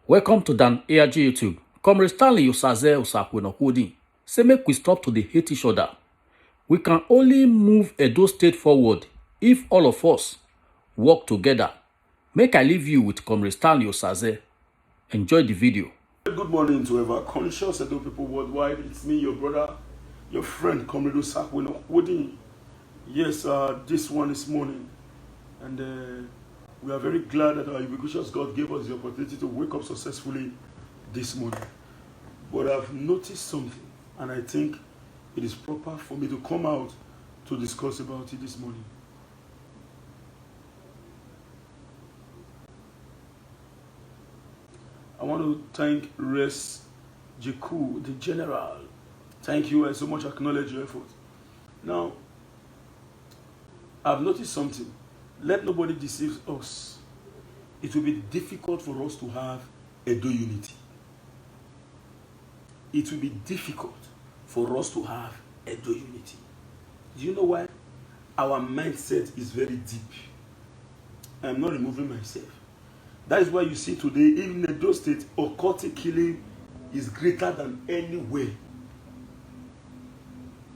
Welcome to Dan ARG YouTube. Comrade Stanley Osaze Osakwenokwodi say make we stop to dey hate each other. We can only move Edo State forward if all of us work together. Make I leave you with Comrade Stanley Osaze. Enjoy the video. Good morning to ever conscious Edo people worldwide. It's me, your brother, your friend, Comrade Osakwenokwodi. Yes, this one is morning. And we are very glad that our ubiquitous God gave us the opportunity to wake up successfully this morning. But I've noticed something, and I think it is proper for me to come out to discuss about it this morning. I want to thank Res Jeku, the General. Thank you. I so much acknowledge your effort. Now, I've noticed something. Let nobody deceive us. It will be difficult for us to have Edo unity. It will be difficult for us to have Edo unity. Do you know why? Our mindset is very deep. I'm not removing myself. That is why you see today, even in Edo State, occultic killing is greater than anywhere.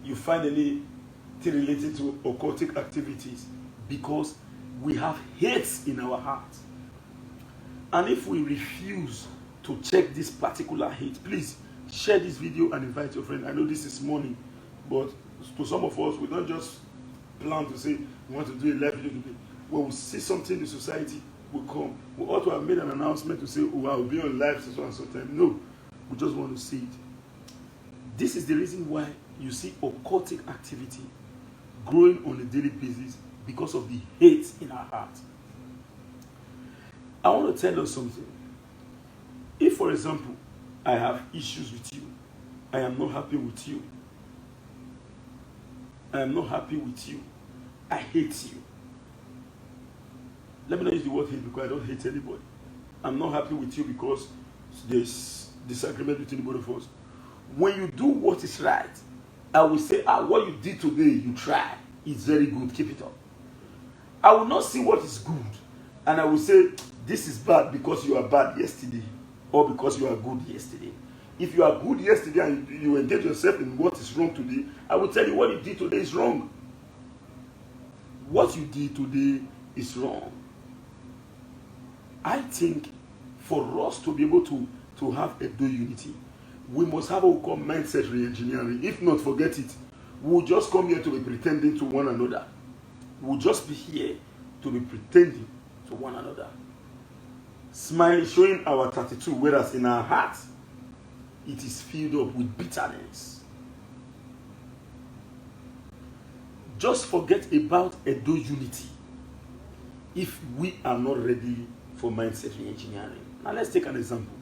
You find anything related to occultic activities because we have hate in our hearts. And if we refuse to check this particular hate, please share this video and invite your friend. I know this is morning, but to some of us, we don't just plan to say we want to do a live video today. When we see something in society, we come. We ought to have made an announcement to say, oh, I'll be on live so and so time. No, we just want to see it. This is the reason why you see occultic activity growing on a daily basis, because of the hate in our heart. I want to tell us something. If, for example, I have issues with you, I am not happy with you, I am not happy with you, I hate you. Let me not use the word hate because I don't hate anybody. I'm not happy with you because there's disagreement between the both of us. When you do what is right, I will say, what you did today, you try. It's very good, keep it up. I will not see what is good, and I will say, this is bad because you are bad yesterday, or because you are good yesterday. If you are good yesterday and you engage yourself in what is wrong today, I will tell you what you did today is wrong. What you did today is wrong. I think for us to be able to have Edo unity, we must have what we call mindset re-engineering. If not, forget it. We'll just come here to be pretending to one another. We'll just be here to be pretending to one another. Smiling, showing our 32, whereas in our hearts, it is filled up with bitterness. Just forget about Edo unity if we are not ready for mindset re-engineering. Now let's take an example.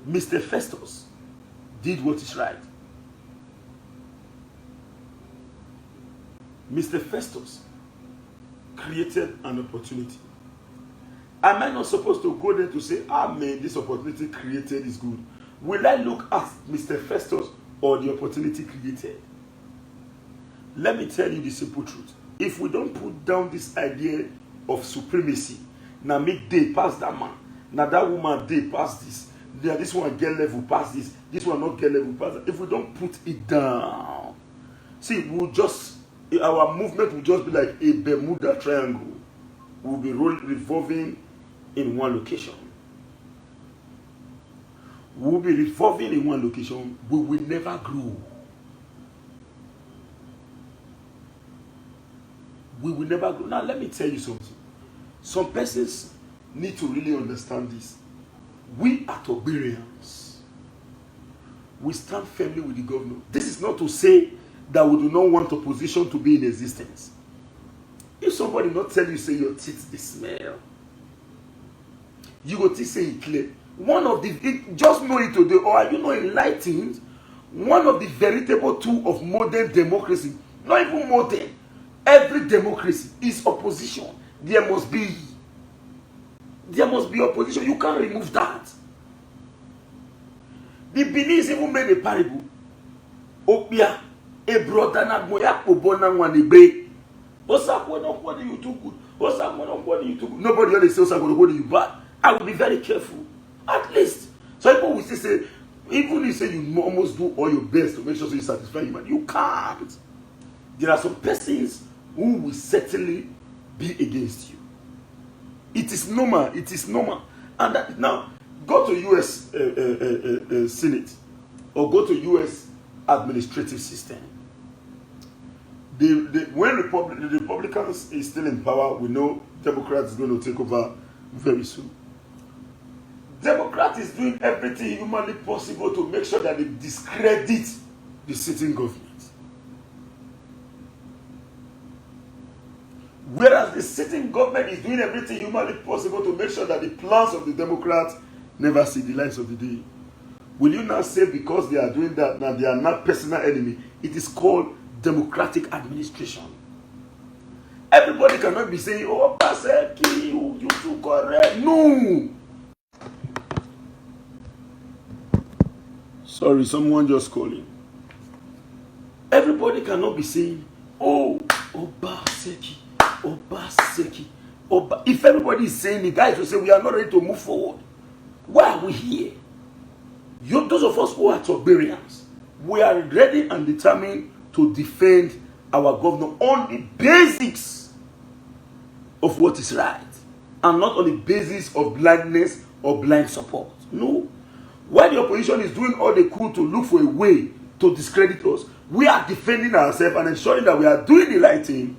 Mr. Festus did what is right. Mr. Festus created an opportunity. Am I not supposed to go there to say, man, this opportunity created is good? Will I look at Mr. Festus or the opportunity created? Let me tell you the simple truth. If we don't put down this idea of supremacy, now make day pass that man, now that woman day pass this, now this one get level pass this one not get level pass that. If we don't put it down, see, our movement will just be like a Bermuda Triangle. We'll be revolving in one location. We'll be revolving in one location. We will never grow. We will never grow. Now, let me tell you something. Some persons need to really understand this. We are Togbereans. We stand firmly with the governor. This is not to say that we do not want opposition to be in existence. If somebody not tell you, say your teeth they smell, you go to say it clear. Just know it today, or are you not enlightened? One of the veritable tools of modern democracy, not even modern, every democracy is opposition. There must be opposition. You can't remove that. The Beninese even made a parable. Opia. A brother na moya pobona wanebe. Osakwe no kwani you too good. Osakwe no kwani you too good. Nobody else say Osakwe no kwani you bad. I will be very careful. At least. Some people will still say, even if you say you almost do all your best to make sure you satisfy human, you can't. There are some persons who will certainly be against you. It is normal. It is normal. And that, now, go to U.S. Senate or go to U.S. administrative system. When the Republicans is still in power, we know Democrats is going to take over very soon. Democrats is doing everything humanly possible to make sure that they discredit the sitting government. Whereas the sitting government is doing everything humanly possible to make sure that the plans of the Democrats never see the light of the day. Will you now say because they are doing that, now they are not personal enemy? It is called democratic administration. Everybody cannot be saying, oh, Paseki, you too correct. No. Sorry, someone just calling. Everybody cannot be saying, oh, Obaseki, Obaseki, Oba. If everybody is saying it, guys will say we are not ready to move forward. Why are we here? Those of us who are Togolese, we are ready and determined to defend our governor on the basics of what is right, and not on the basis of blindness or blind support. No. While the opposition is doing all they could to look for a way to discredit us, we are defending ourselves and ensuring that we are doing the right thing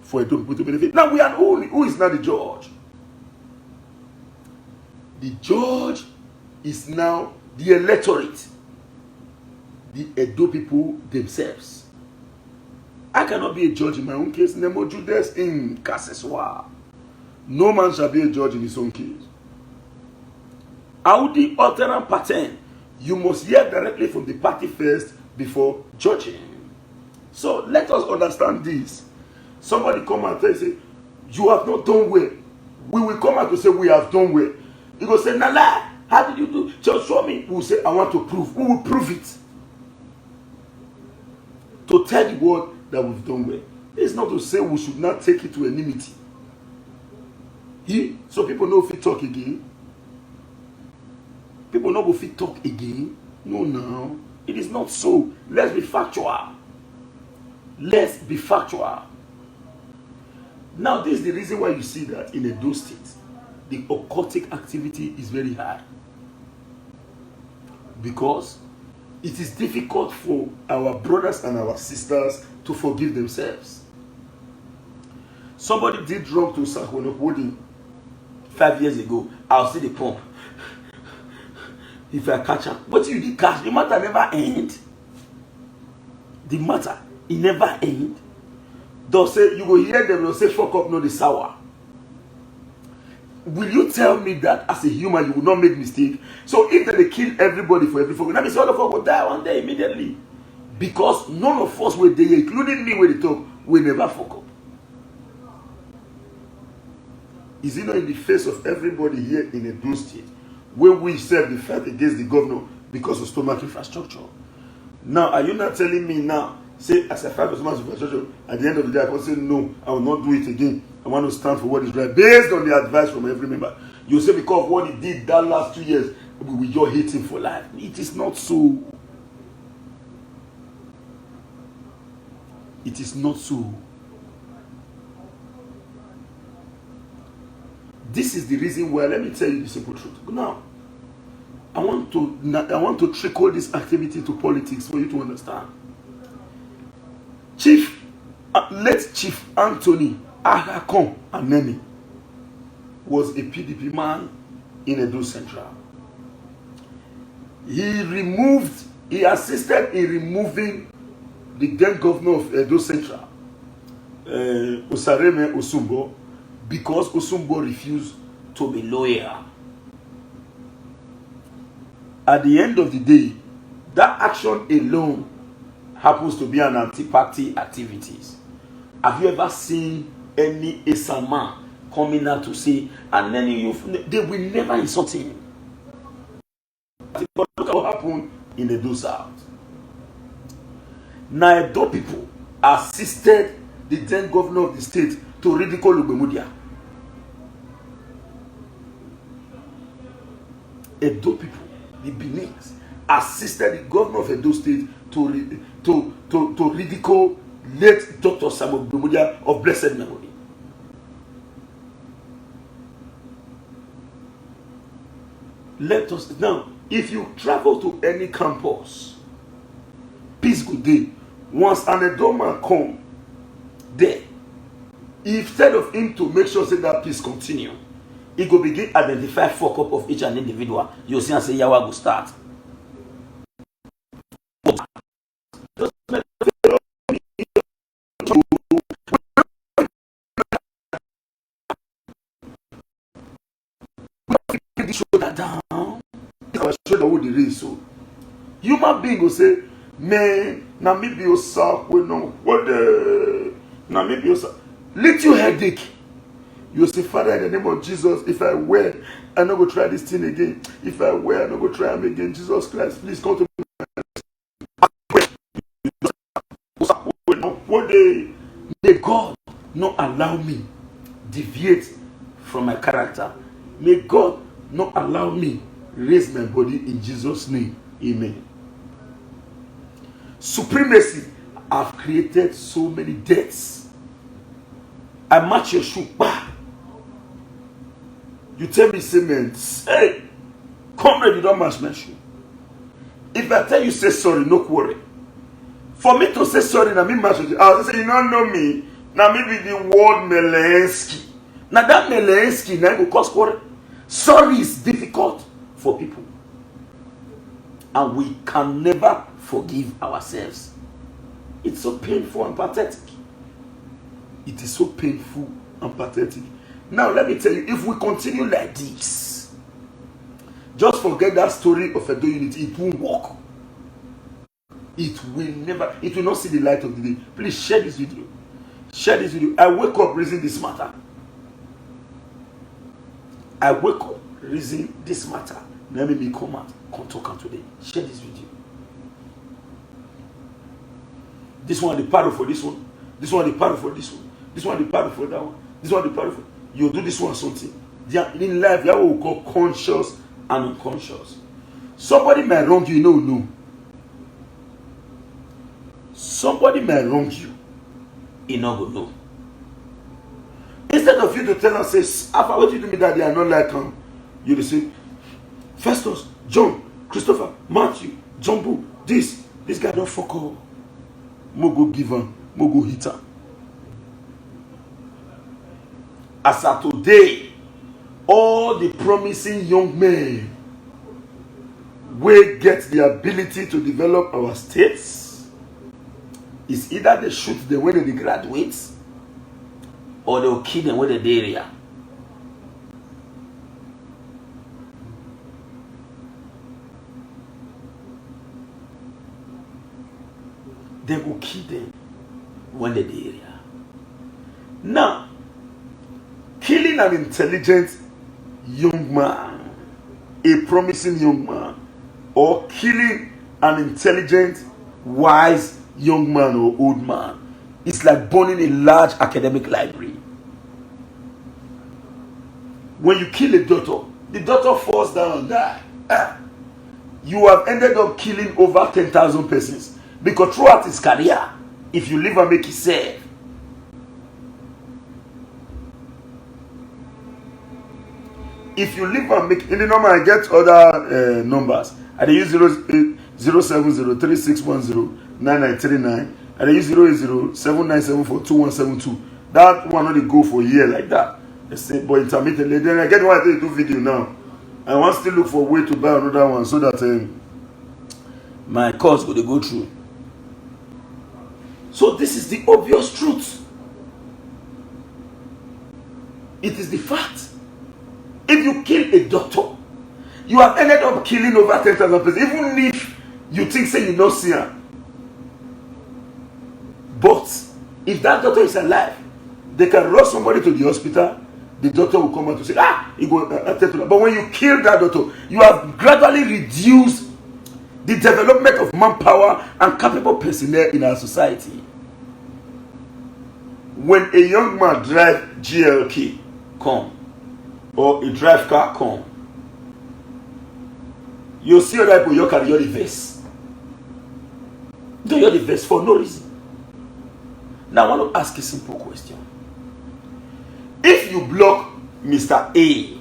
for a people to benefit. Now, we are who is now the judge? The judge is now the electorate, the Edo people themselves. I cannot be a judge in my own case. Nemo Judas in Kaseswa. No man shall be a judge in his own case. Audi alternate pattern. You must hear directly from the party first before judging. So let us understand this. Somebody come and say, you have not done well. We will come out to say we have done well. You go say, Nala, how did you do? Just show me. We will say, I want to prove. We will prove it. To tell the world that we've done well. It's not to say we should not take it to enmity. So people know if we talk again. People know if we talk again. No. It is not so. Let's be factual. Let's be factual. Now, this is the reason why you see that in Edo State, the occultic activity is very high. Because it is difficult for our brothers and our sisters to forgive themselves. Somebody did wrong to Sakwenokodi 5 years ago. I'll see the pump. If I catch up, but you did catch, the matter never end. The matter, it never end. They'll say, you will hear them, they'll say, fuck up, no, the sour. Will you tell me that as a human, you will not make mistake? So if they kill everybody for every fuck, that means all of us will die one day immediately. Because none of us were there, including me when they talk, will never fuck up. Is it not in the face of everybody here in Edo State when we serve the fight against the governor because of stomach infrastructure? Now, are you not telling me now, say, as a fight for stomach infrastructure, at the end of the day, I can say, no, I will not do it again. I want to stand for what is right, based on the advice from every member. You say, because of what he did that last 2 years, we will just hate him for life. It is not so. It is not so. This is the reason why, let me tell you the simple truth. Now, I want to trickle this activity to politics for you to understand. Late Chief Anthony Agakon Aneni was a PDP man in Edo Central. He assisted in removing the then governor of Edo Central, Osareme Osumbo, because Osumbo refused to be loyal. At the end of the day, that action alone happens to be an anti-party activities. Have you ever seen any Esama coming out to say, and then they will never insult him? But look at what happened in the Edo South. Now, Edo people assisted the then governor of the state to ridicule Lugbemudia. Edo people, the Benins, assisted the governor of Edo State to ridicule late Dr. Samuel Bumudia of blessed memory. Let us now, if you travel to any campus, peace good day. Once an Edo man come there, instead of him to make sure say that peace continue, he go begin identify fuck up of each and individual. You see and say Yawa go start. Shoulder down. Our shoulder would erase so. Human being will say, man, now maybe you saw we know what the now maybe you saw little headache. You say, Father, in the name of Jesus, if I wear, I'm not going to try this thing again. If I wear, I'm not going to try them again. Jesus Christ, please come to me. What may God not allow me deviate from my character. May God not allow me raise my body in Jesus' name. Amen. Supremacy. I've created so many deaths. I match your shoe. Bah. You tell me, say, man, hey, comrade, you don't match my shoe. If I tell you, say sorry, no worry. For me to say sorry, now me match you. I was say, you don't know me. Now maybe the word Melensky. Now that Melensky, now go cause quarrel. Sorry is difficult for people. And we can never forgive ourselves. It's so painful and pathetic. It is so painful and pathetic. Now let me tell you, if we continue like this, just forget that story of Edo unity. It won't work. It will not see the light of the day. Please share this video. Share this video. I wake up reasoning this matter. I wake up reasoning this matter. Let me come out, come talk today. Share this video. This one the paddle for this one. This one the paddle for this one. This one the paddle for that one. This one the paddle for. You do this one something. In life, you have what we call conscious and unconscious. Somebody may wrong you, no. Somebody may wrong you, you not know. Instead of you to tell us, say, after what you do me that they are not like him, you say, Festus, John, Christopher, Matthew, Jumbo, this guy don't fuck up. Mogo give him, Mogo hit him. As of today, all the promising young men will get the ability to develop our states is either they shoot them when they graduate or they'll kill them when they're there. They will kill them when they're there. Now, killing an intelligent young man, a promising young man, or killing an intelligent, wise young man or old man, it's like burning a large academic library. When you kill a daughter, the daughter falls down and dies. You have ended up killing over 10,000 persons. Because throughout his career, if you live and make it safe, if you live and make in the number, I get other numbers. I use 07036109939. I use 08079742172. That one only go for a year like that. I say, but intermittently, then I get one I do video now. I want to still look for a way to buy another one so that my course will go through. So this is the obvious truth. It is the fact. If you kill a doctor, you have ended up killing over 10,000 people, even if you think say you don't see her. But if that doctor is alive, they can rush somebody to the hospital. The doctor will come out to say, he go. But when you kill that doctor, you have gradually reduced the development of manpower and capable personnel in our society. When a young man drive GLK, come, or a drive car, come, You see other people, you carry the verse. Do you the verse for no reason? Now I want to ask a simple question. If you block Mr. A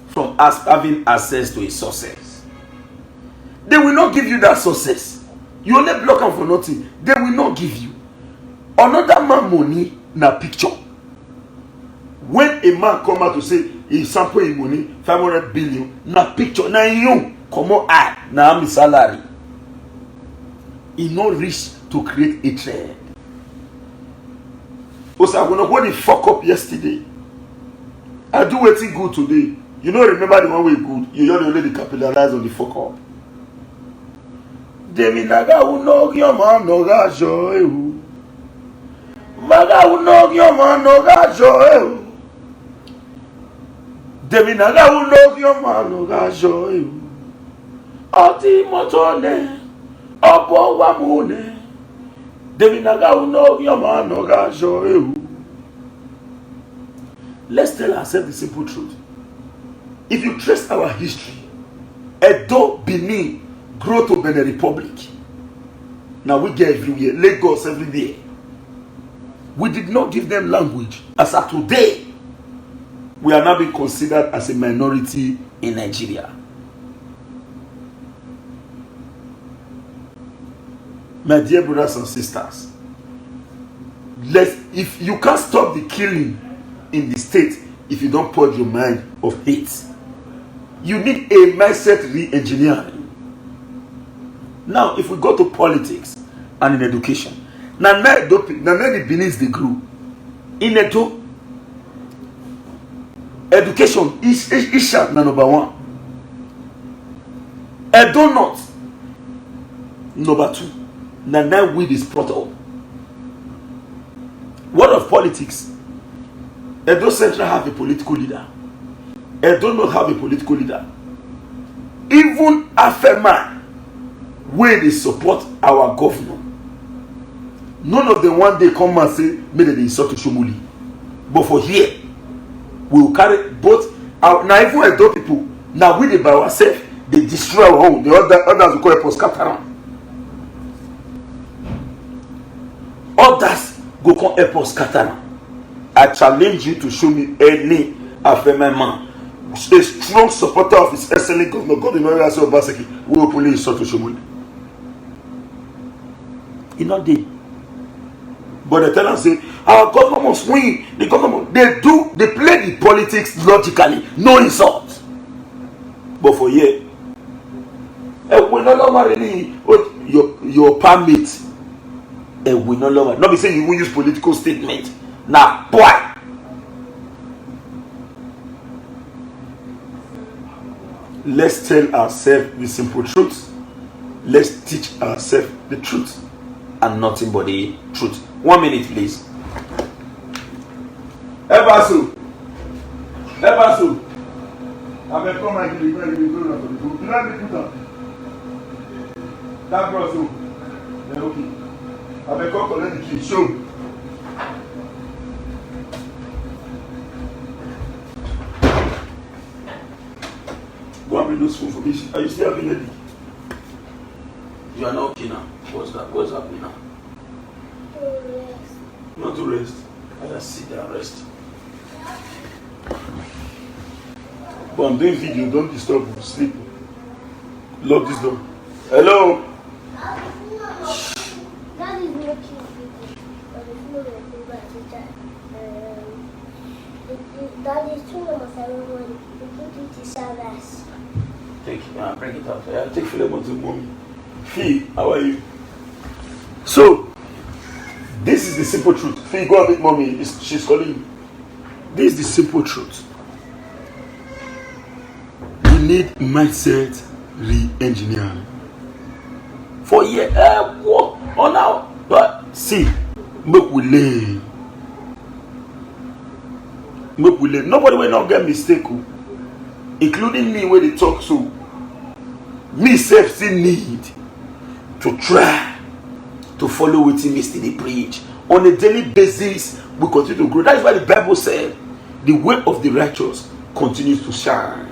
from us having access to a success, they will not give you that success. You only block them for nothing. They will not give you. Another man money na picture. When a man come out to say he sample his money 500 billion na picture na you come on na my salary. He no reach to create a trend. Also, I'm gonna go the fuck up yesterday. I do waiting good today. You know, remember the one way good. You already capitalize on the fuck up. Deminaga uno gyoma no gajo ehu. Maga uno gyoma no gajo ehu. Deminaga uno gyoma no gajo ehu. Oti motone, opo wamune. Deminaga uno gyoma no gajo ehu. Let's tell ourselves the simple truth. If you trace our history, Edo, Benin, grow to Benin Republic. Now we get everywhere, Lagos everywhere. We did not give them language. As of today, we are now being considered as a minority in Nigeria. My dear brothers and sisters, if you can't stop the killing in the state, if you don't purge your mind of hate, you need a mindset re-engineering. Now, if we go to politics and in education, now the Benin's they grew. In Edo, education is number one. Edo not number two. Now weed is brought up. What of politics? Edo Central have a political leader. Edo not have a political leader. Even Afema, where they support our governor, none of them one day come and say, maybe they insult to Shomuli. But for here, we will carry both. Now even Edo people, now we by ourselves, they destroy our home. The others will call it post-Catalan. Others go come help us Catalan. I challenge you to show me any Afema man, a strong supporter of his excellent governor, God in America, Obaseki, who will openly insult to Shomuli. He not there. But they tell us say our government must win. The government they play the politics logically, no insult. But for here, we no longer really your permit. We no longer not be saying you will use political statement. Now, boy. Let's tell ourselves the simple truth. Let's teach ourselves the truth and nothing but the truth. 1 minute, please. Ebasu. I will come and give you the book. You like the book? That bro, so. Okay. I will come collect the key. Show. Go and bring those food for me. Are you still having ready? You are not okay now. What's that? What's happening now? To rest. Not to rest. I just sit there and rest. But I'm doing video. Don't disturb me. Sleep. Lock this door. Hello? That is making video. But if you don't go back to that, that is 2 number 7 when you put it to service. Take it. Bring it out. Yeah, take Philemon to mommy. Fee, how are you? So, this is the simple truth. Fee, go and meet mommy. She's calling you. This is the simple truth. We need mindset re-engineering. For years, what? On now. But see, make we learn. Nobody will not get mistake, including me when they talk so. Me self still need to try to follow what Mr. They preach. On a daily basis, we continue to grow. That is why the Bible said, the way of the righteous continues to shine.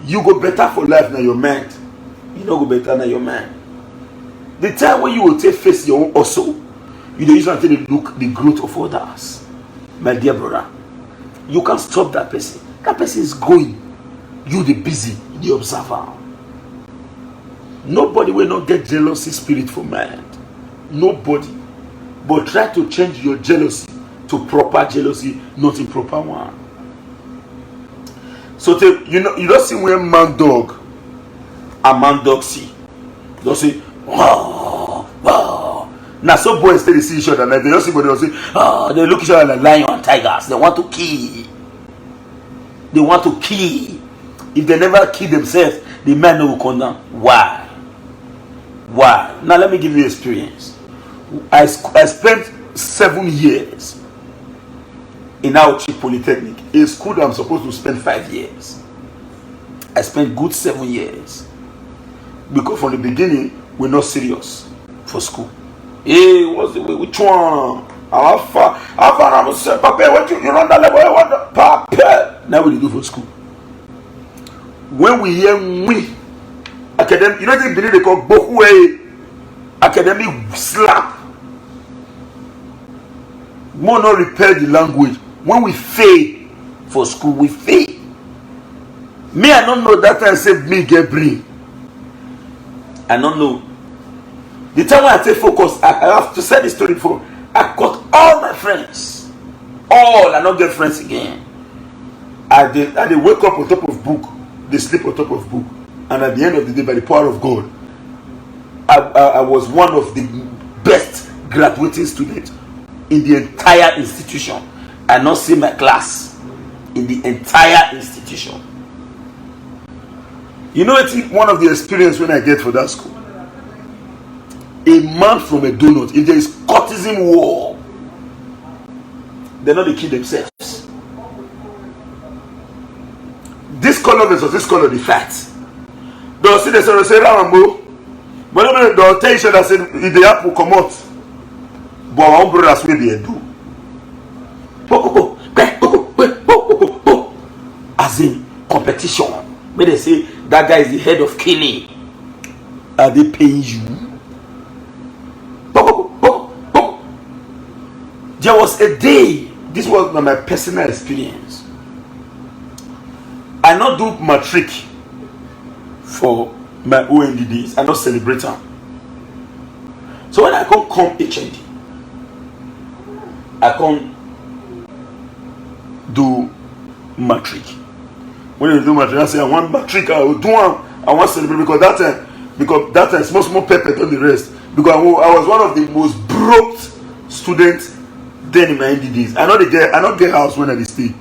you go better for life than your mind. You no go better than your mind. The time when you will take face your own also, you don't use until they look the growth of others. My dear brother, you can't stop that person. That person is going. You the busy, the observer. Nobody will not get jealousy spirit for mind. Nobody. But try to change your jealousy to proper jealousy, not improper one. So you don't see when man dog and man dog see. Don't say, wow, wow. Now some boys they see each other and they don't see, but they say, oh, they look each other like lion and tigers. They want to kill. They want to kill. If they never kill themselves, the man will come down. Why? Why? Now let me give you experience. I spent 7 years in Auchi Polytechnic, a school that I'm supposed to spend 5 years. I spent good 7 years because from the beginning we're not serious for school. Hey, what's the way? Which one? How far? I'm saying, Papa, what you run that level? Papa. Now what do you do for school? When we hear we academic, you know they believe they call Bokuwe academic slap. More not repair the language. When we fail for school, we fail. Me, I don't know that time say me get brain. I don't know. The time when I take focus, I have to say this story before. I got all my friends. All, I don't get friends again. I wake up on top of book. They sleep on top of book. And at the end of the day, by the power of God, I was one of the best graduating students in the entire institution. I not see my class in the entire institution. You know what? One of the experience when I get for that school, a man from a donut. If there is courtesan war, they're not the kill themselves. This color versus this color, the fat. They'll see the say Rambo, but they'll tell each other say if the apple come out, but our own brothers will be a do. As in competition, when they say that guy is the head of killing, are they paying you? There was a day, this was my personal experience. I not do matric for my ONDDs. I not celebrate them. So when I come HND, I come do matric. When you do matric, I say I want matric. I will do one. I want to celebrate because that time small pepper than the rest. Because I was one of the most broke students then in my NDDs. I not get house when I stay.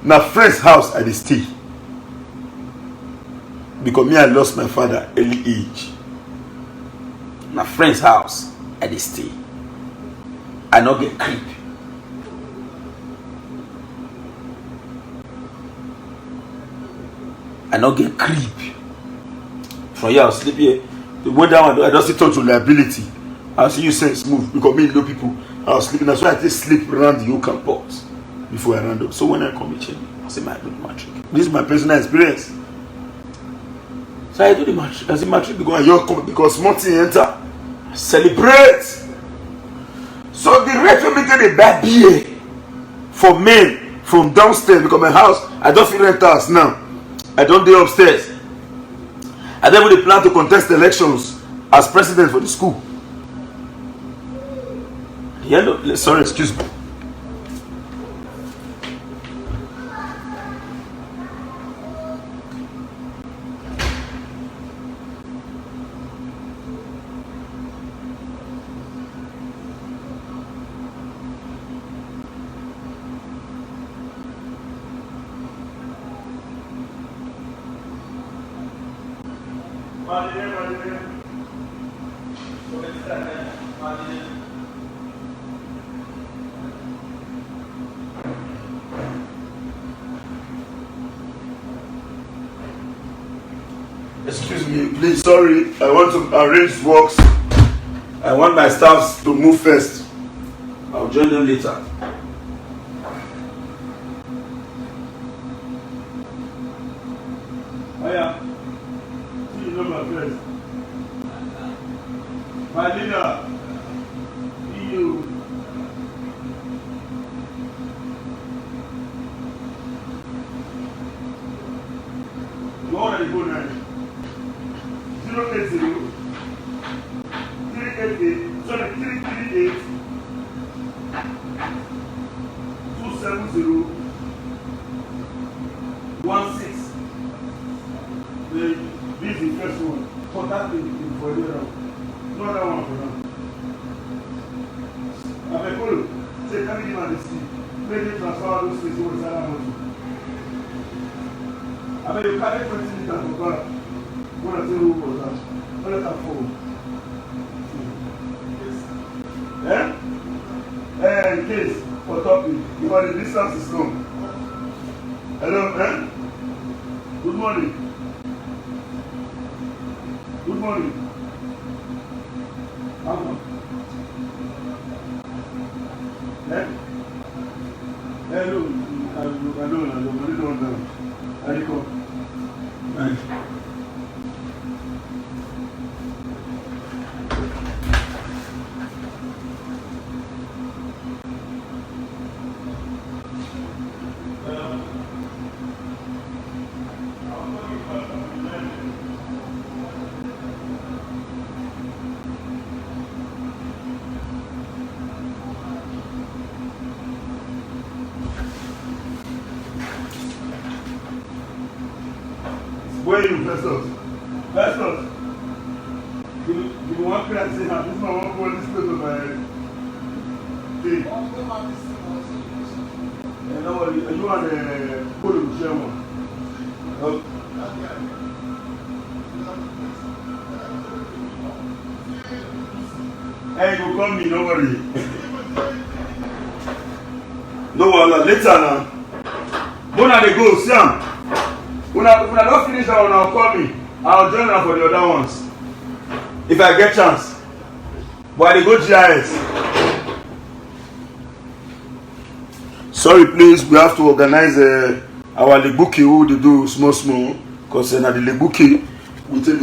My friend's house I stay. Because me I lost my father early age. My friend's house I stay. I not get creep. I not get creep. From here I'll sleep here. The one down I just talk to liability. I'll see you sense move because me know people. I was sleeping. That's why I just sleep around the whole campus before I round up. So when I come to I say I do the matric. This is my personal experience. So I do the matric. I say matric because I come because Monty enter. I celebrate. So the rate for me get a bad beer for men from downstairs because my house I don't feel rent house now. I don't do upstairs. I then really plan to contest elections as president for the school. Sorry, excuse me. Excuse me, please, sorry. I want to arrange works. I want my staffs to move first. I'll join them later. yeah. See the number first. My leader. You. You already go now. 080 388 sorry 338 270 16. This is the first one. Contact me for the other one. No other one for now. I may follow. Say, can you give me the seat? Make me transfer those things over the salary. I mean, you carry 20 liters of car. When I say who was that? Don't let that fall. In case, for topic, because the distance is long. Hello, Good morning. Good morning. How come? Hello, I don't know. How you come? Nice. Where are you, Festus? Festus! You want to say, this man won't go this place of my thing. No worry, you want to put him share one. Hey, you come me, no worry. No worry, later now. When are they go, Sam? When I don't finish that one, I'll call me. I'll join them for the other ones. If I get chance. But they go GIS. Sorry, please. We have to organize our Lebuki who they do small. Because now the Lebuki, we take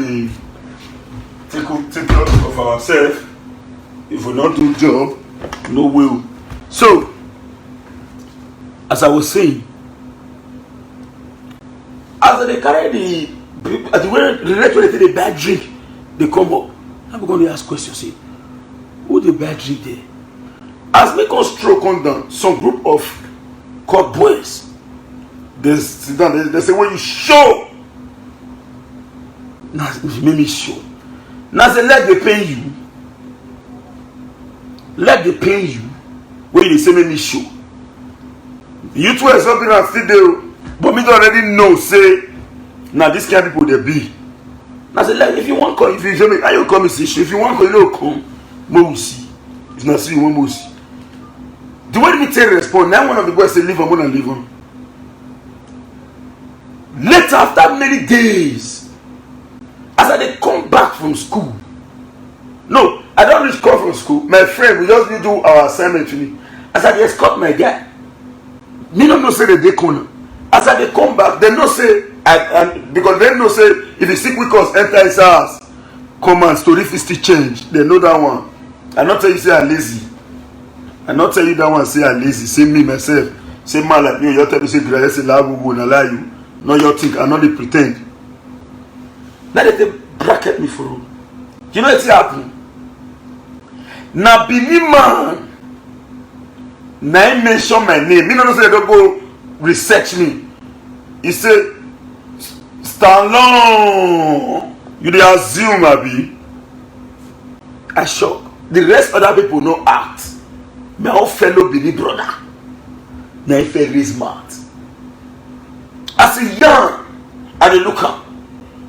care of ourselves. If we not do job, no will. So, as I was saying, as they carry the bad drink, they come up. I'm going to ask questions. Say, who the bad drink there? As me come stroke on down, some group of court boys, they sit down. They say, when you show, now make me show. Now say, let they pay you. Let they pay you. When you say, make me show. You two are something that still there. But me already know, say, now this kind of people they be. Now say, like, if you want to come, if you show me, you come and see. If you want to come, you don't come. More see. If not see, you won't see. The way we take response, now one of the boys say, leave on, I'm gonna leave on. Later, after many days, as I come back from school, no, I don't reach come from school. My friend, we just need to do our assignment to me. As I escort my guy, me don't know say they corner. As I come back, they know say, because they know say, if the sick week us enter his house, come and story if still change. They know that one. I not tell you say I'm lazy. I not tell you that one say I'm lazy. Say me myself. Say man like me, you tell me say I say la go and lie you. No you think I not they pretend. Now they bracket me for you. You know what's happen? Now be me man. Now he mention my name. Me no say they don't go research me. He say stand long. You dey assume abi. I shock. The rest other people no act. My own fellow Billy brother. Now he very smart. As a young, I dey look am.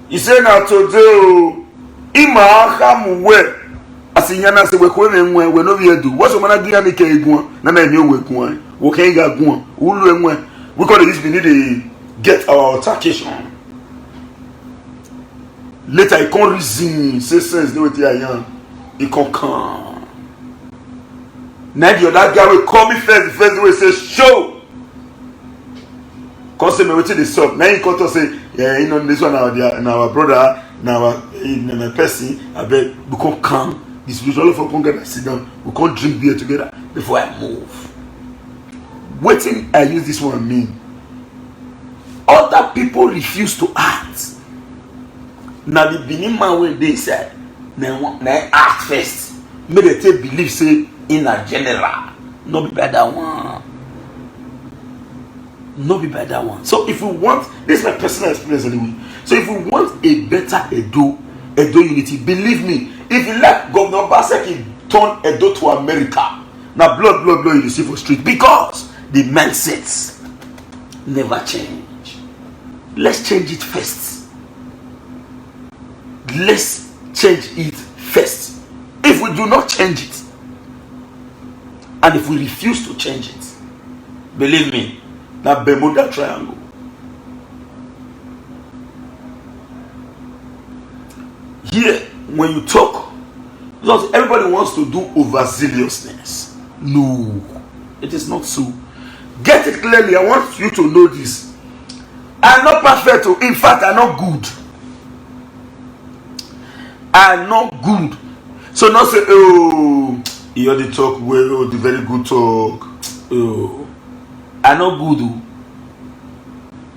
He say na today ima ham we. As a young say we ko enwe we no we do. What's man agree am ke egun na na me we gun. We can ga gun. Ulu enwe. We call this we need to get our altercation. Later he can reason say sense dey with young. He can come. Now the other guy will call me first. The first way say show. Cause say me wetin dey sup. Now he come to say you know, this one our brother, now my person, I bet we can't come. This was all of us come get sit down. We can't drink beer together before I move. Waiting, I use this one mean. Other people refuse to act. Now the beginning man when they said, now act first. Make they take believe say in a general, no be better one. No be better one. So if we want, this is my personal experience anyway. So if we want a better Edo unity, believe me, if you let Governor Obaseki turn Edo to America, now blood you see for street because the mindsets never change. Let's change it first. Let's change it first. If we do not change it, and if we refuse to change it, believe me, that Bermuda Triangle. Here, when you talk, because everybody wants to do overzealousness. No, it is not so. Get it clearly. I want you to know this. I'm not perfect. In fact, I'm not good. I'm not good. So not say, oh, you hear the talk well, oh, the very good talk. Oh, I'm not good. Oh.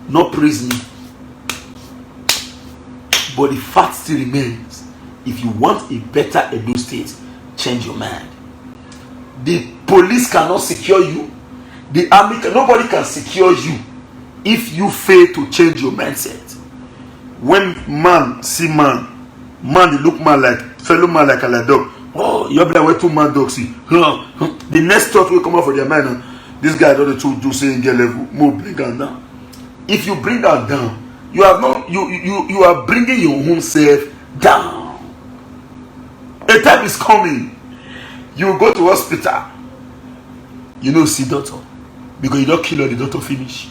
Not praise me. But the fact still remains. If you want a better Edo State, change your mind. The police cannot secure you. The army, nobody can secure you if you fail to change your mindset. When man see man they look man like fellow man like a dog. Oh, you're like where two man dogs see. The next thought will come out for their mind. This guy don't do say in get level. More bring that down. If you bring that down, you are not you are bringing your own self down. A time is coming. You go to hospital. You know see doctor because you don't kill the doctor finish.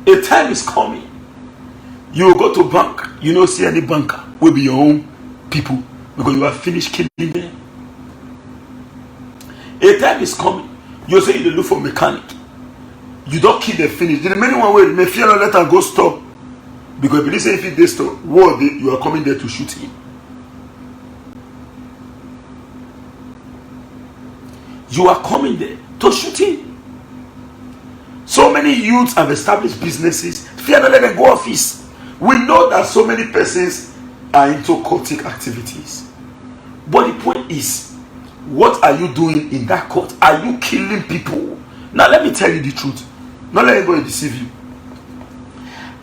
A time is coming. You will go to bank. You don't see any banker will be your own people because you have finished killing them. A time is coming. You say you look for mechanic. You don't kill them finish. The remaining one way may fear not let her go stop because if you say if they stop, what you are coming there to shoot him. You are coming there to shoot him. So many youths have established businesses. Fear not let them go office. We know that so many persons are into cultic activities. But the point is, what are you doing in that court? Are you killing people? Now let me tell you the truth. Not let anybody deceive you.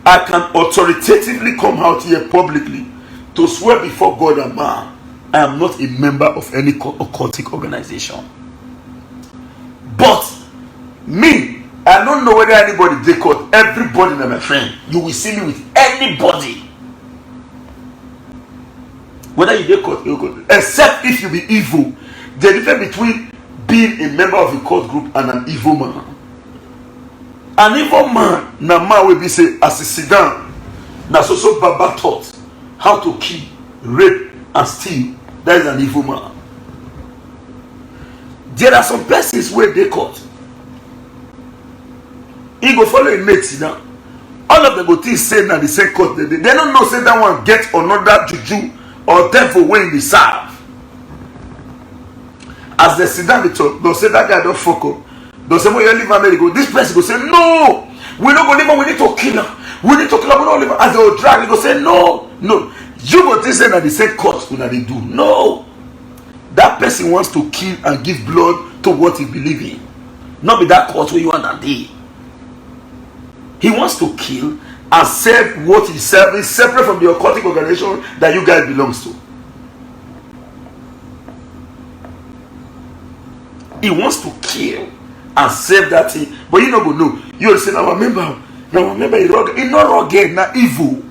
I can authoritatively come out here publicly to swear before God and man, I am not a member of any occultic organization. But me, I don't know whether anybody they caught. Everybody, my friend, you will see me with anybody. Whether you get caught, except if you be evil. The difference between being a member of a cult group and an evil man. An evil man, na man will be say as a sit down. Na so Baba taught how to kill, rape, and steal. That is an evil man. There are some persons where they caught. He go follow a mate sit down. All of them go think say na the same court. They don't know say that one get another juju or devil when they serve. As they sit down, they'll say that guy don't fuck up. They'll say, well, you leave America. This person will say, no, we don't go leave her. We need to kill her. We need to kill her. We don't leave her. As they will drag, they will say, no. You go think say that the same court when they do. No. That person wants to kill and give blood to what he believes in. Not be that court where you want that day. He wants to kill and serve what he's serving separate from the occultic organization that you guys belongs to. He wants to kill and save that thing, but you don't go know. You will say, now remember, he's not rugged, not evil.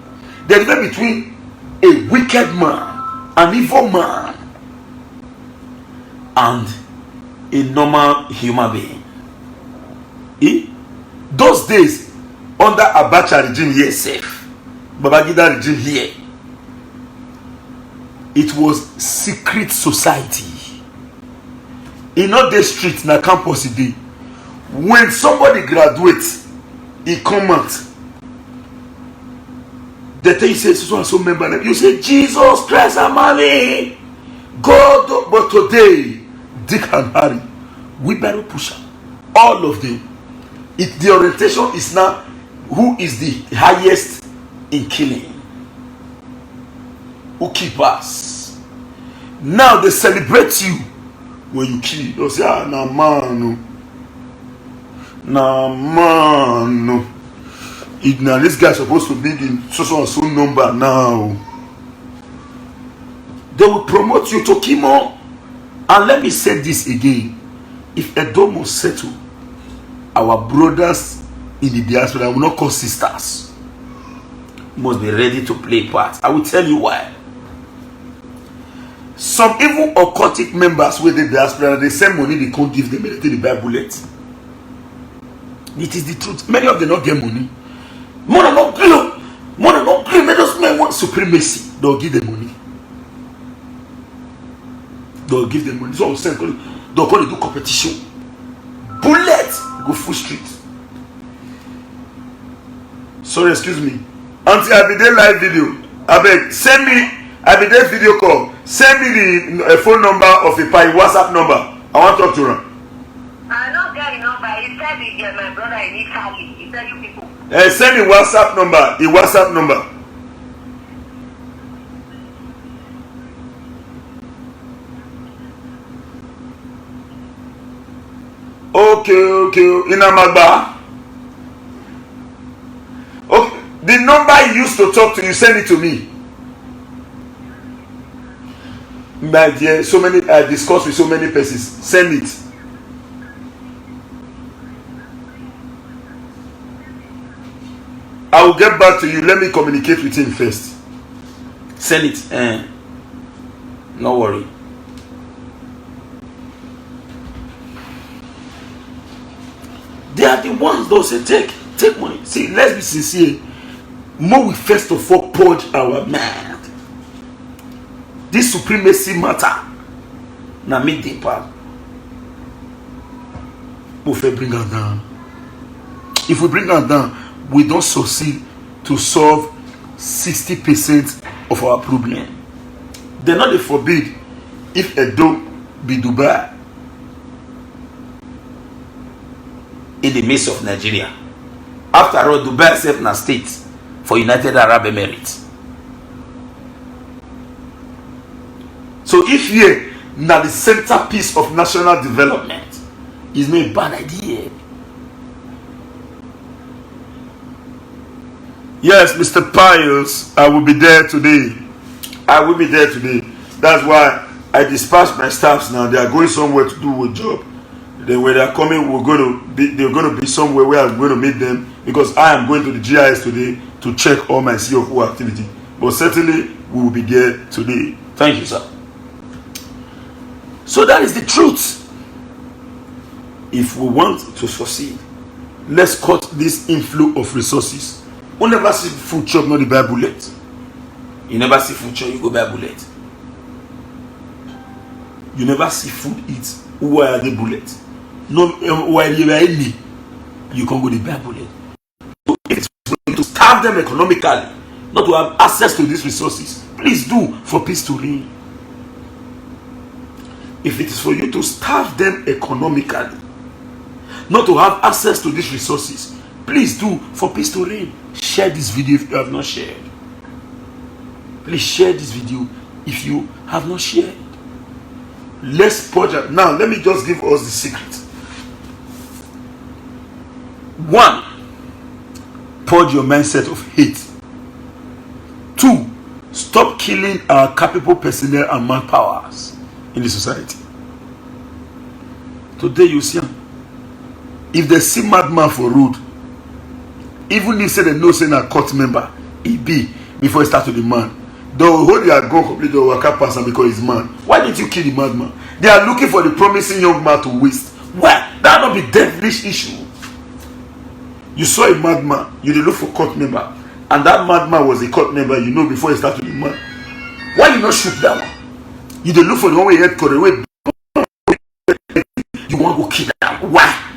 There is a difference between a wicked man, an evil man, and a normal human being. Those days, under Abacha regime here, safe, Babangida regime here, it was secret society. In all the streets na campus today, when somebody graduates, he come out. The thing says so and so member, you say Jesus Christ and mommy, God. But today, Dick and Harry, we better push up. All of them. The orientation is now who is the highest in killing, who keep us. Now they celebrate you when you kill. They say, ah, nah man, no. Now this guy is supposed to be in so and so number now. They will promote you to Kimo. And let me say this again. If Edom will settle, our brothers in the diaspora will not call sisters. Must be ready to play part. I will tell you why. Some even occultic members with the diaspora, they send money, they can't give them anything, the Bible. It is the truth. Many of them don't get money. More than not clear. Those men want supremacy. They'll give them money. They'll give them money. So I'm saying, they'll call it do competition. Bullet go full street. Sorry, excuse me. Until I be there live video, I beg, send me. I be there video call. Send me the phone number of a WhatsApp number. I want to talk to her. I don't get the number. He said he get my brother in Italy. He said you people. Send me WhatsApp number. The WhatsApp number. Okay. In Amagba. Okay. The number he used to talk to you, send it to me. My dear, so many I discussed with so many persons. Send it. I will get back to you. Let me communicate with him first. Send it. No worry. They are the ones that say take money. See, let's be sincere. More we first of all purge our mind. This supremacy matter. Now make the part. We bring her down. If we bring her down, we don't succeed to solve 60% of our problem. They're not forbid if Edo be Dubai in the midst of Nigeria. After all, Dubai is a state for United Arab Emirates. So if here now the centerpiece of national development is not a bad idea. Yes, Mr. Pius, I will be there today. That's why I dispatched my staffs now. They are going somewhere to do a job. Then when they are coming, they're going to be somewhere where I'm going to meet them, because I am going to the GIS today to check all my CFO activity. But certainly we will be there today. Thank you, sir. So that is the truth. If we want to succeed, let's cut this inflow of resources. You never see food chop, not the buy bullet. You never see food chop, you go buy bullet. You never see food eat, who are the bullet? No, while you are any, you can go the buy bullet. So if it's to starve them economically, not to have access to these resources, please do for peace to reign. If it is for you to starve them economically, not to have access to these resources, please do for peace to reign. Share this video if you have not shared. Please share this video if you have not shared. Let's purge it. Now, let me just give us the secret. 1. Purge your mindset of hate. 2. Stop killing our capable personnel and manpowers in the society. Today you see, if they see madman for road, even if say they know say a court member, he be before he start to the man, they will hold their gun completely or work pass him because he's man. Why didn't you kill the madman? They are looking for the promising young man to waste. Why? That not be devilish issue. You saw a madman, you did look for court member, and that madman was a court member, you know, before he started the man. Why you not shoot that one? You did look for the one way head court away. You want to go kill that. Why?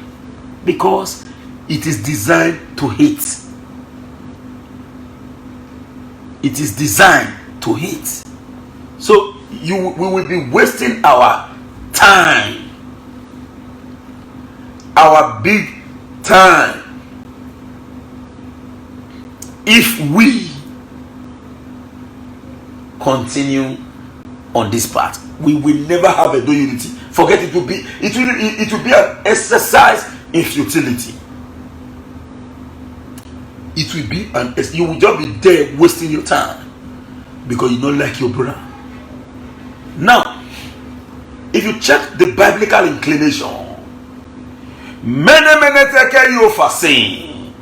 Because it is designed to hate. it is designed to hate. So we will be wasting our time, our big time, if we continue on this path. We will never have a unity. Forget it. Will be an exercise in futility. It will be you will just be there wasting your time because you don't like your brother. Now, if you check the biblical inclination, many take you for saying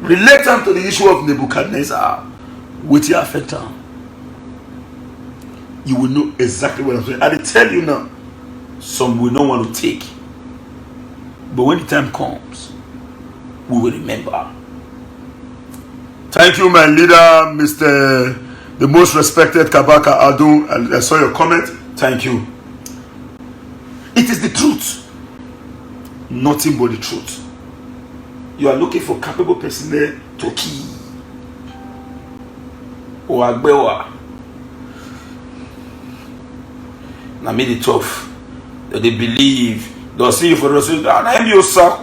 relating to the issue of Nebuchadnezzar with your affecter, you will know exactly what I'm saying. I tell you now, some will not want to take, but when the time comes, we will remember. Thank you, my leader, Mr. the most respected Kabaka Adu. I saw your comment. Thank you. It is the truth, nothing but the truth. You are looking for capable person there to key or agbewa. Now made it tough. They believe they'll see you for the rest. I'm your sack.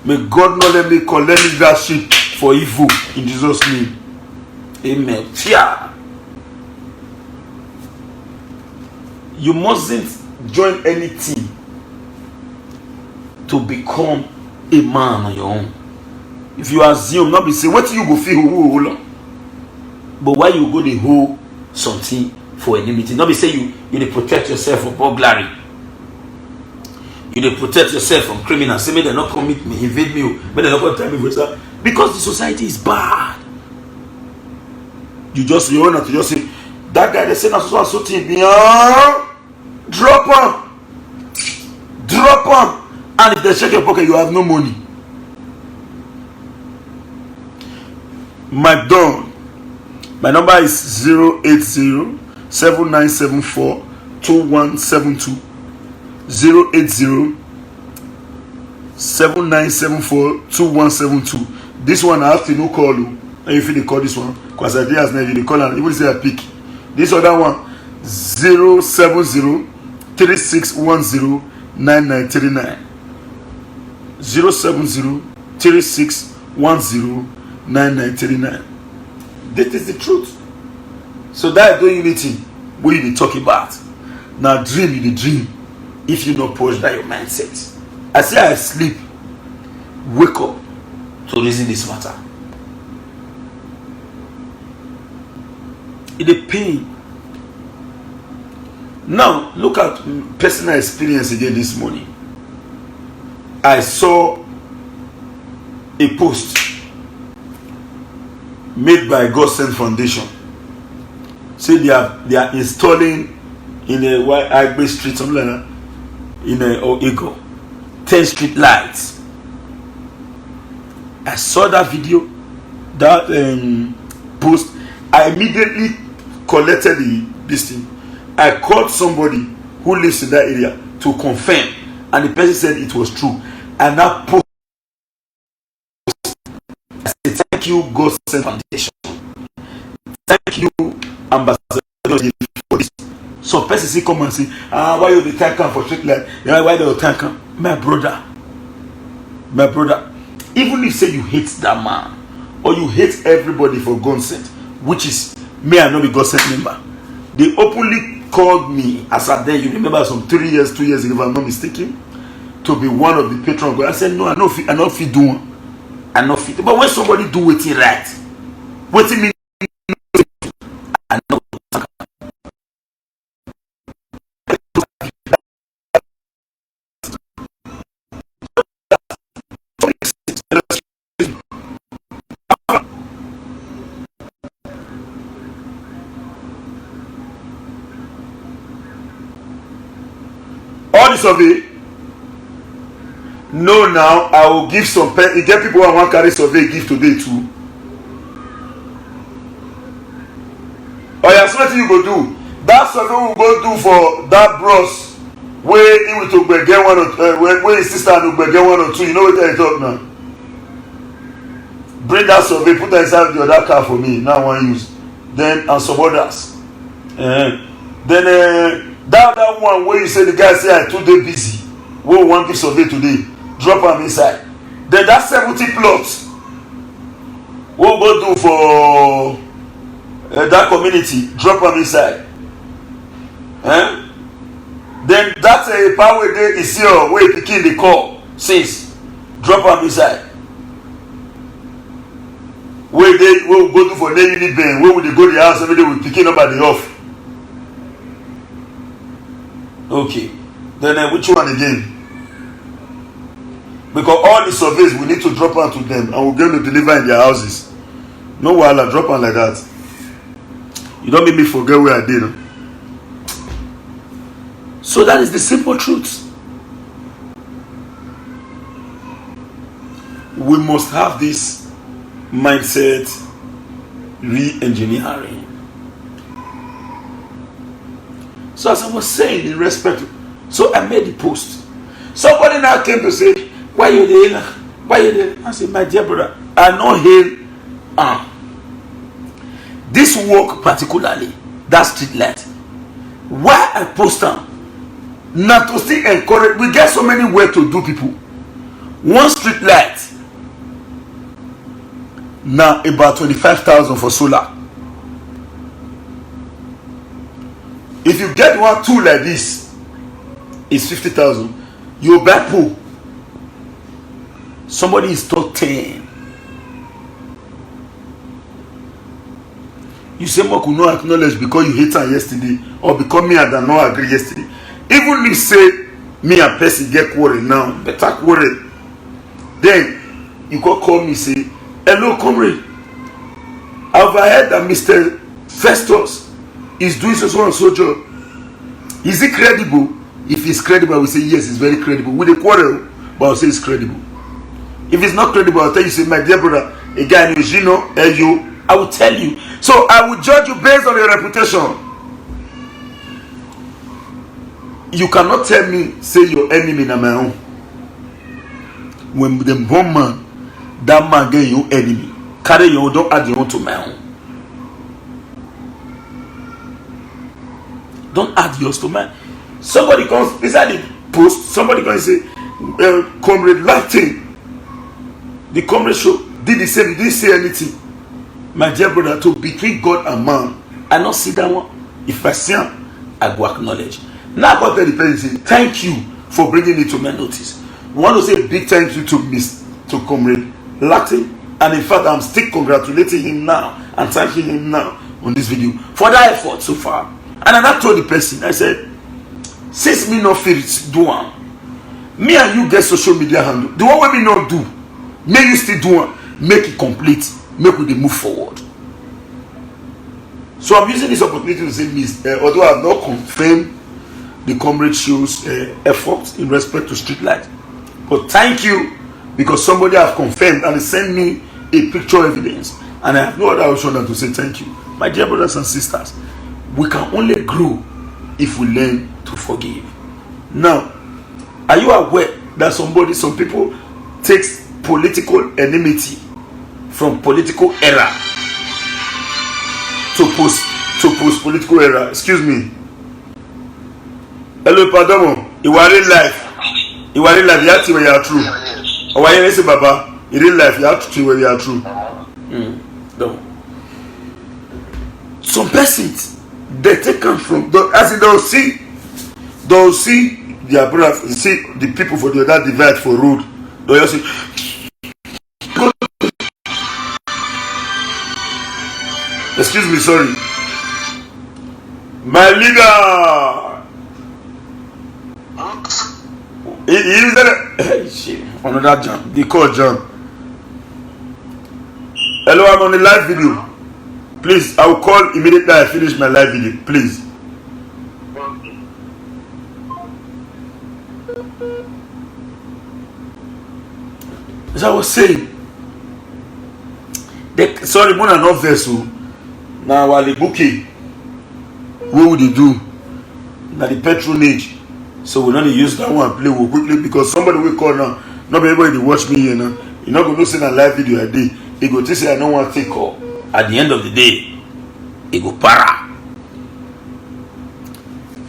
May God not let me collect that shit for evil in Jesus' name. Amen. Yeah. You mustn't join any team to become a man on your own. If you assume, not be say, what you go feel, but why you go the whole something for enmity? Not be say you protect yourself from burglary. You protect yourself from criminals. Say, may they not commit me, invade me, may they not come tell me for yourself. Because the society is bad. You want to just say, that guy they say not so thing, drop on. And if they check your pocket, you have no money. My number is 080-7974-2172. 080-7974-2172. This one I have to no call you. And if you call this one, because I did as they call and even say I pick. This other one 070-3610-9939. 070-3610-9939. This is the truth. So that don't unity what you be talking about. Now dream you the dream. If you not push that your mindset. I say I sleep, wake up to reason this matter. It is pain. Now look at personal experience again this morning. I saw a post made by God Sent Foundation. Say they are installing in a Agbe Street, something like that, in a Ego, 10 street lights. I saw that video, that post. I immediately collected this thing. I called somebody who lives in that area to confirm, and the person said it was true. And that post, I said, thank you, God Sent Foundation. Thank you, Ambassador, for this. Some persons see come and say, why you the tank for street light? Why the tank? My brother, even if you say you hate that man, or you hate everybody for God sent, which is me, I know be God sent member. They openly called me as at then, you remember some 2 years ago, if I'm not mistaken, to be one of the patrons. I said, no, I know if you do. I know fit. But when somebody do it right, what it mean? I know. All the survey. No, now I will give some. You get people who want to carry survey give today too. Oh yeah, so what you go do? That survey we go do for that bros. Where he will to get one or where his sister and get one or two. You know what I talk now? bring that survey, put that inside the other car for me. Now I want use. Then and some others. Then that one where you say the guy say I too dey busy. We want give survey today. Drop them inside. Then that 70 plots. We'll go do for that community. Drop them inside. Then that's a power day is here where picking the call. Since drop them inside. Where they will go to for the unit bank, where would they go to the house every day with picking up at the off? Okay. Then which one again? Because all the surveys we need to drop out to them and we're going to deliver in their houses. No wahala, drop on like that. You don't make me forget where I did. No? So that is the simple truth. We must have this mindset re-engineering. So as I was saying in respect to, so I made the post. Somebody now came to say, why you there? Why you there? I said, my dear brother, I know him. This work particularly, that street light. Why I post them? Not to still encourage. We get so many ways to do people. One street light. Now about 25,000 for solar. If you get 1, 2 like this, it's 50,000. You buy pool. Somebody is taught 10. You say more could not acknowledge because you hate her yesterday, or because me and I not agree yesterday. Even if say me and Percy get quarrel now, better quarrel. Then you go call me say, hello comrade, I've heard that Mr. Festus is doing so and so job. Is he credible? If he's credible, I will say yes, it's very credible. With a quarrel, but I'll say it's credible. If it's not credible, I'll tell you, say, my dear brother, a guy named Gino, you, I will tell you. So I will judge you based on your reputation. You cannot tell me, say your enemy na my own. When the one man, that man get your enemy. Carry your own, don't add your own to my own. Don't add yours to mine. Somebody comes inside the post, somebody comes and say, comrade Latin. The comrade show did the same, he didn't say anything. My dear brother, to between God and man, I not see that one. If I see him, I go acknowledge. Now I got the person say, thank you for bringing it to my notice. We want to say a big thank you to comrade Latin. And in fact, I'm still congratulating him now and thanking him now on this video for that effort so far. And I told the person, I said, since me not feel it do one, me and you get social media handle. The one way me not do, may you still do one, make it complete, make we move forward. So I'm using this opportunity to say this, although I have not confirmed the comrade show's effort in respect to street light. But thank you, because somebody have confirmed and sent me a picture evidence. And I have no other option than to say thank you. My dear brothers and sisters, we can only grow if we learn to forgive. Now, are you aware that some people takes political enmity from political error to post political error? Excuse me. Hello, pardon. You are in life. You are in life. You have to where you are true. Or why you say, Baba? In real life, you have to where you are true. No. Some persons they take them from as in they'll see their brother, see the people for the other divide for road. They'll just say, excuse me, sorry. My leader. He is there. Shit. Another John. They call John. Hello, I'm on the live video. Please, I will call immediately I finish my live video. Please. As I was saying, sorry, Mona not vessel. Now, while the bookie, what would they do? Now, the patronage. So, we're not going to use that one play quickly because somebody will call now. Not everybody watch me here now. You're not going to see a live video a day. he go say I don't want to take call. At the end of the day, he go para.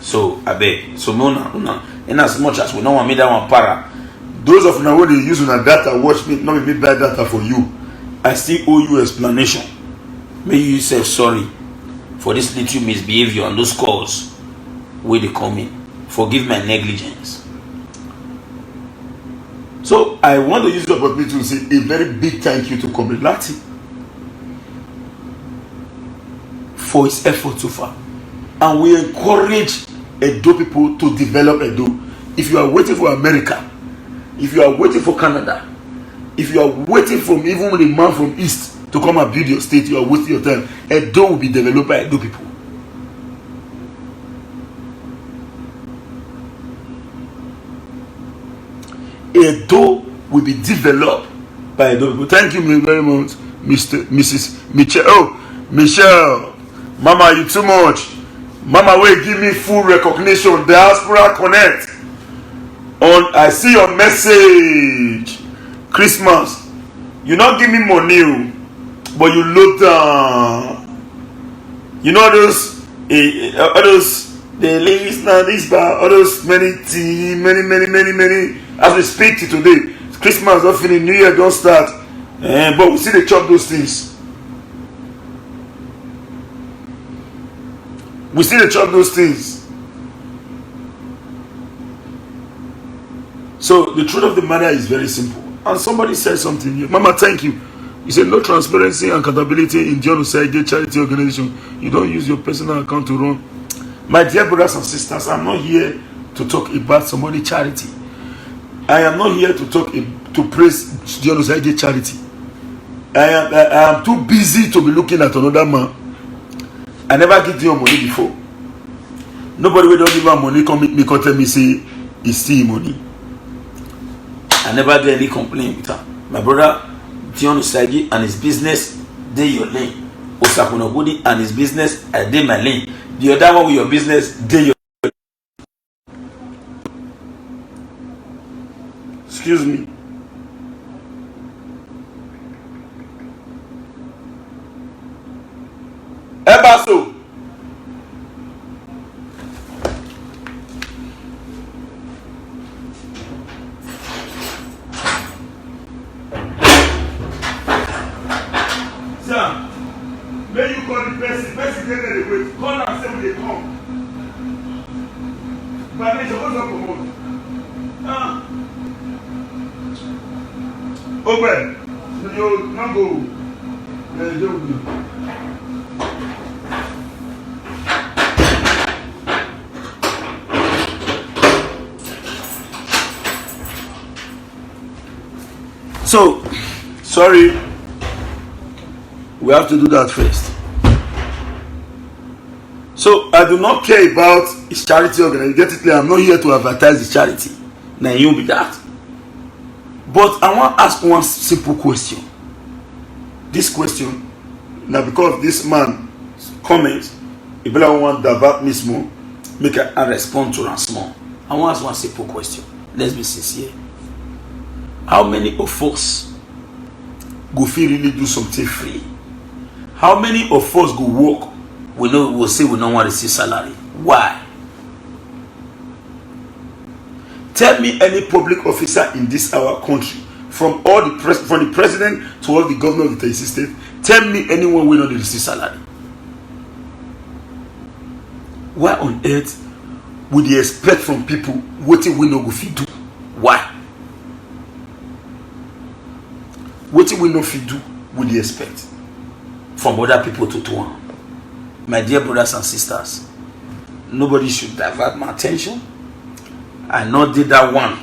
So I beg. So no. In as much as we don't want me that one para, those of you when they use una data watch me, not me buy data for you. I still owe you explanation. May you say sorry for this little misbehavior on those calls where they come in. Forgive my negligence. So I want to use the opportunity to say a very big thank you to Comrade Lati for his effort so far. And we encourage Edo people to develop Edo. If you are waiting for America, if you are waiting for Canada, if you are waiting for even the man from East to come and build your state, you are wasting your time. Edo will be developed by Edo people. Edo will be developed by Edo people. Thank you very much, Mrs. Michelle. Oh, Michelle, Mama, you too much. Mama, will give me full recognition. Diaspora Connect. I see your message. Christmas. You not give me money, but you look down. You know those the ladies now, this bar, all those many. As we speak to today, Christmas don't finish, New Year don't start. But we see they chop those things. We see they chop those things. So the truth of the matter is very simple. And somebody said something here. Mama, thank you. You said no transparency and accountability in John Osage charity organization. You don't use your personal account to run. My dear brothers and sisters, I'm not here to talk about somebody's charity. I am not here to praise John Osage charity. I am too busy to be looking at another man. I never give you money before. Nobody will don't give her money come meet me, come tell me say he steal money. I never get any complaint with her. My brother Dion Osage and his business, they your lane. Osakunogudi and his business, I did my lane. The other one with your business, they your lane. Excuse me. Ebaso. Sir, may you call the person get the way. Call and say when they come. But they supposed to come on. Open. You not go. So, sorry, we have to do that first. So, I do not care about his charity organization. Get it clear, I'm not here to advertise his charity. Now, you'll be that. But I want to ask one simple question. This question, now because this man comments, if I want to divert me small, make a respond to him small. I want to ask one simple question. Let's be sincere. How many of us go feel really do something free? How many of us go work? We'll say we don't want to see salary. Why? Tell me any public officer in this our country, from the president to all the governor of the state. Tell me anyone will not receive salary. Why on earth would they expect from people what we no go fit do? Why? What we no fit do would they expect from other people to do? My dear brothers and sisters, nobody should divert my attention. I not did that one.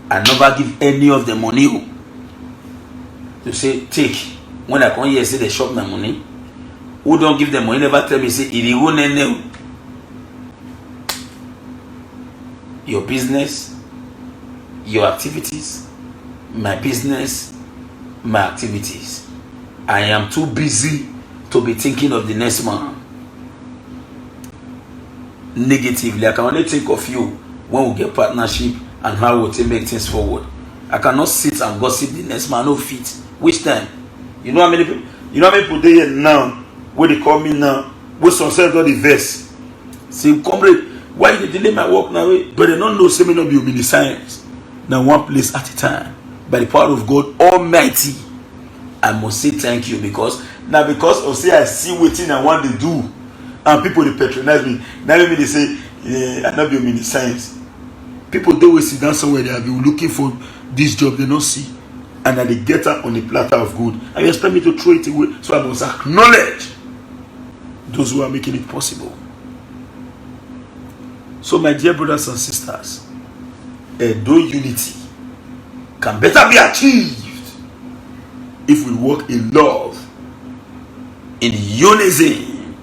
I never give any of the money to say take. When I come here say they shop my money, who don't give them money never tell me say it will nene. Your business, your activities, my business, my activities. I am too busy to be thinking of the next man negatively. I can only think of you when we get partnership and how we will make things forward. I cannot sit and gossip the next man. No fit. Which time? You know how many people? You know how many people they here now? Where they call me now? With some sense of the verse. Say, comrade, why you delay my work now? But they don't know. Say me not be mini science. Now one place at a time. By the power of God Almighty, I must say thank you because of say I see waiting I want to do, and people they patronize me. Now let me they say, yeah, I not be mini science. People they will sit down somewhere they have been looking for this job they don't see, and they get up on the platter of good. And you expect me to throw it away? So I must acknowledge those who are making it possible. So my dear brothers and sisters, Edo unity can better be achieved if we work in love, in unison.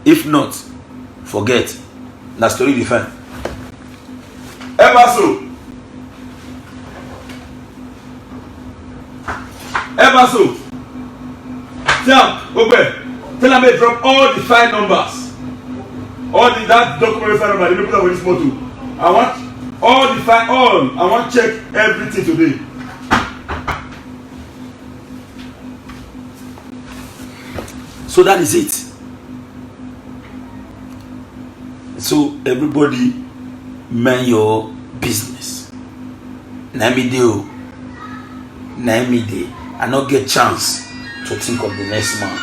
If not, forget. Na story different. Ever so. Tell me drop all the 5 numbers. All that document 5 numbers. They put up with this motto. I want all the 5. I want to check everything today. So that is it. So everybody mind your business. Na me dey. I not get chance to think of the next man.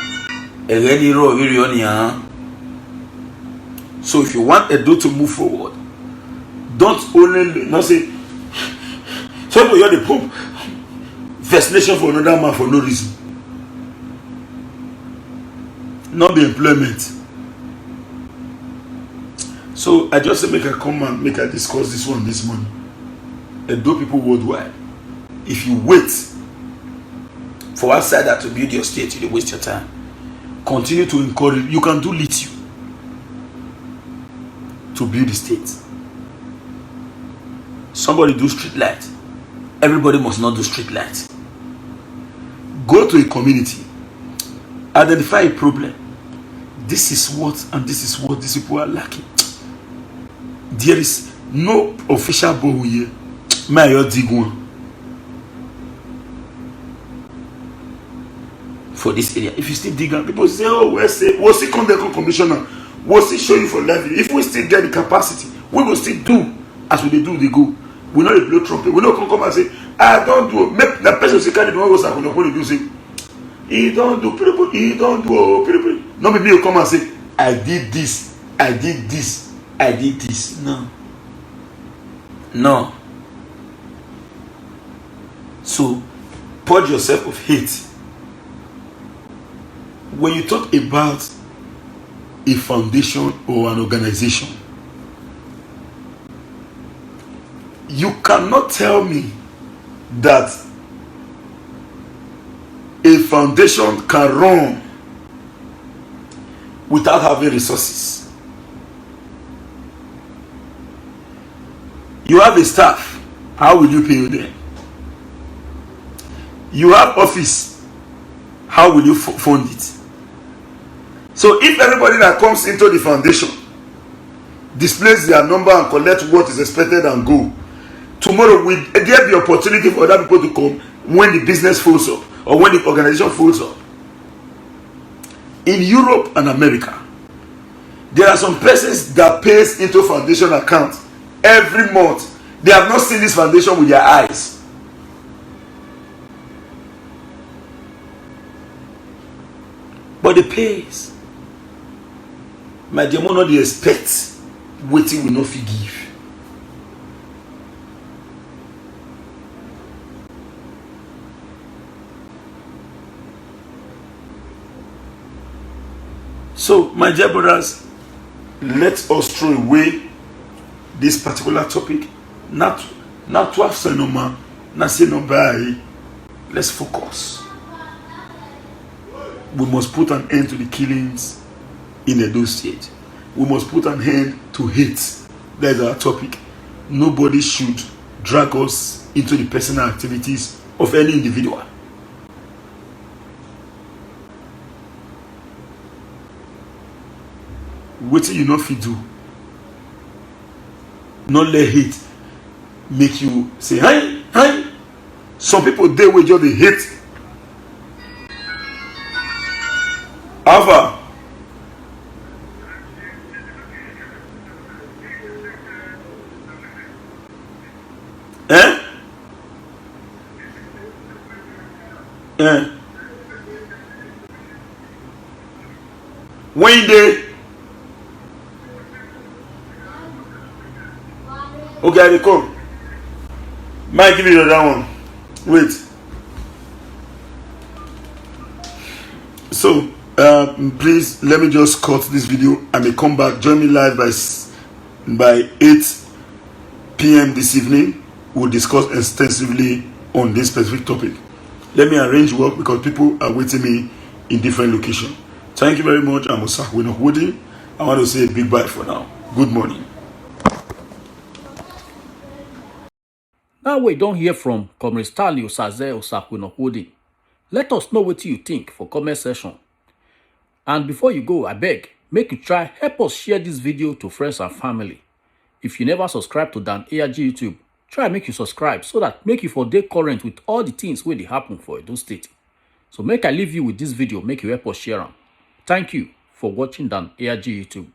So if you want Edo to move forward, don't only not say so you're the Pope. First Nation for another man for no reason. Not the employment. So I just say make a comment, make a discuss this one this morning. Edo people worldwide. If you wait for outsider to build your state, you waste your time. Continue to encourage. You can do lithium to build the state. Somebody do street light. Everybody must not do street light. Go to a community. Identify a problem. This is what and this is what these people are lacking. There is no official bowl here. May I dig one for this area? If you still dig on, people say, oh, what's the conduct commissioner? What's it show you for life? If we still get the capacity, we will still do as we do, they go. We know the blow trumpet. We know come and say, I don't do. Make the person say, can't do what they do. Say, he don't do. He don't do. No, maybe you come and say, I did this. I did this. I did this. No. So, purge yourself of hate. When you talk about a foundation or an organization, you cannot tell me that a foundation can run without having resources. You have a staff. How will you pay them? You have office. How will you fund it? So if everybody that comes into the foundation displays their number and collect what is expected and go, tomorrow will there be opportunity for other people to come when the business folds up or when the organization folds up? In Europe and America, there are some persons that pays into foundation account every month. They have not seen this foundation with their eyes. But they pays. My dear, not the expect waiting will not forgive. So, my dear brothers, let us throw away this particular topic. Not to have cinema, not say nobody. Let's focus. We must put an end to the killings in Edo State. We must put an end to hate. That is our topic. Nobody should drag us into the personal activities of any individual. What you not fit do? Not let hate make you say hi. Some people they will just they hate. Alpha. Eh? Eh? When they okay, I come. Might give you the other one. Wait. So, please let me just cut this video. I may come back. Join me live by 8 p.m. this evening. We'll discuss extensively on this specific topic. Let me arrange work because people are waiting me in different locations. Thank you very much. I'm Osakwena Holding. I want to say a big bye for now. Good morning. Now we don't hear from Comrade Stanley Osaze Osakwena Holding. Let us know what you think for comment section. And before you go, I beg, make you try help us share this video to friends and family. If you never subscribe to Dan ARG YouTube, try make you subscribe so that make you for day current with all the things wey dey happen for Edo State. So make I leave you with this video, make you help us share am. Thank you for watching Dan ARG YouTube.